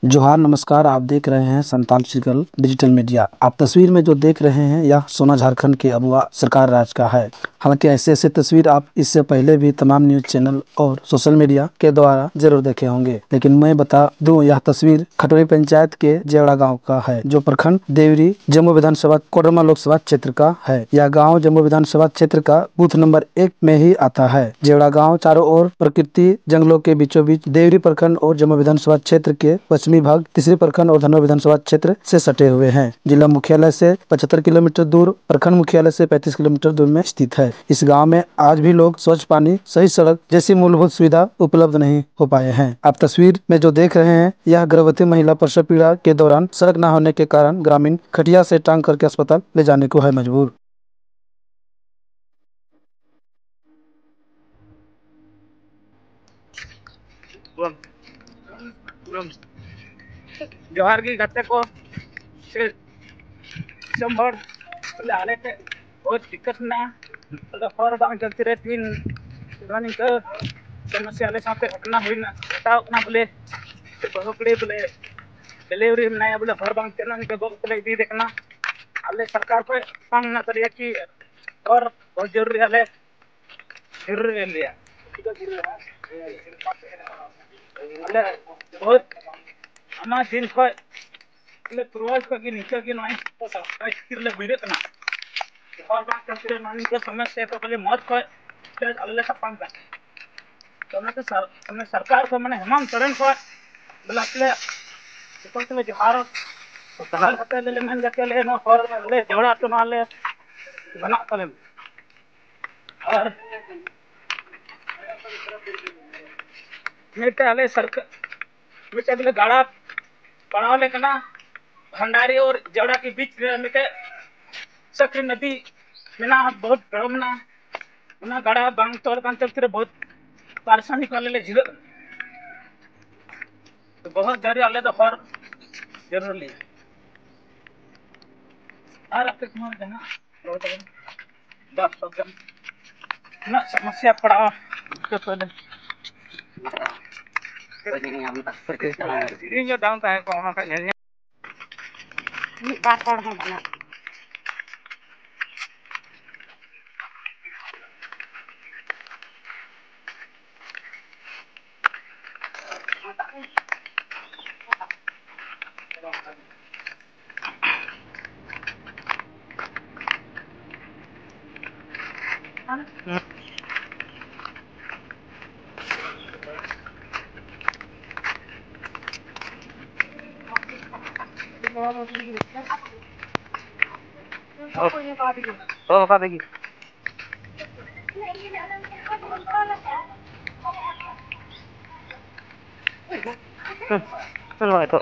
जोहार नमस्कार। आप देख रहे हैं संताल सर्कल डिजिटल मीडिया। आप तस्वीर में जो देख रहे हैं यह सोना झारखंड के अगवा सरकार राज का है। हालांकि ऐसे ऐसे तस्वीर आप इससे पहले भी तमाम न्यूज चैनल और सोशल मीडिया के द्वारा जरूर देखे होंगे, लेकिन मैं बता दूं यह तस्वीर खटोरी पंचायत के जेवड़ा गाँव का है, जो प्रखंड देवरी जम्मू विधानसभा कोडरमा लोकसभा क्षेत्र का है। यह गाँव जम्मू विधानसभा क्षेत्र का बूथ नंबर 1 में ही आता है। जेवड़ा गाँव चारों ओर प्रकृति जंगलों के बीचों बीच देवरी प्रखंड और जम्मू विधानसभा क्षेत्र के पश्चिमी भाग तीसरे प्रखंड और धनोर विधानसभा क्षेत्र से सटे हुए हैं। जिला मुख्यालय से 75 किलोमीटर दूर, प्रखंड मुख्यालय से 35 किलोमीटर दूर में स्थित है। इस गांव में आज भी लोग स्वच्छ पानी, सही सड़क जैसी मूलभूत सुविधा उपलब्ध नहीं हो पाए हैं। आप तस्वीर में जो देख रहे हैं यह गर्भवती महिला प्रसव पीड़ा के दौरान सड़क न होने के कारण ग्रामीण खटिया से टांग करके अस्पताल ले जाने को है मजबूर। जोहार की गत्ते को से संभर लाने के बहुत दिक्कत ना और बांग चलती रहे तीन रनिंग का समस्या ले साथ घटना हुई ना बताओ ना बोले बहुकड़े बोले डिलीवरी में नया बोले भर बांग चलने के बोले दी देखना अल्ले सरकार को पांग ना करिए कि और बहुत जरूरी है जरूरी लिया अल्ले बहुत हमारे दिन को ले प्रवास को कि नीचे की नहीं तो सरकार स्थिर ले बिरे तना और बात करते हैं नानी के समस्या तो पहले मौत को अल्लाह का पांग तो मैं तो सरकार को मैंने हेमंत सोरेन को बुलाते तो में जोहार तो सलाह करते ले मैं जाके ले नो और ले जोड़ा तो ना ले बना तो ले और नेता ले सरकार बेटे ले गाड़ा पड़ाव ले कना भंडारी और जोड़ा के बीच में के सक्रिय नदी मेना बहुत गरमना ना गाड़ा बांग तोड़ कांते फिर बहुत परेशानी कर ले झिल तो बहुत जरूरी आले तो और जरूरी और अब तक मोर देना बहुत 10 ना समस्या पड़ा तो पहले ini जो डाउन था को वहां का ये बात कर हम ना ओ बता देगी चल भाई तो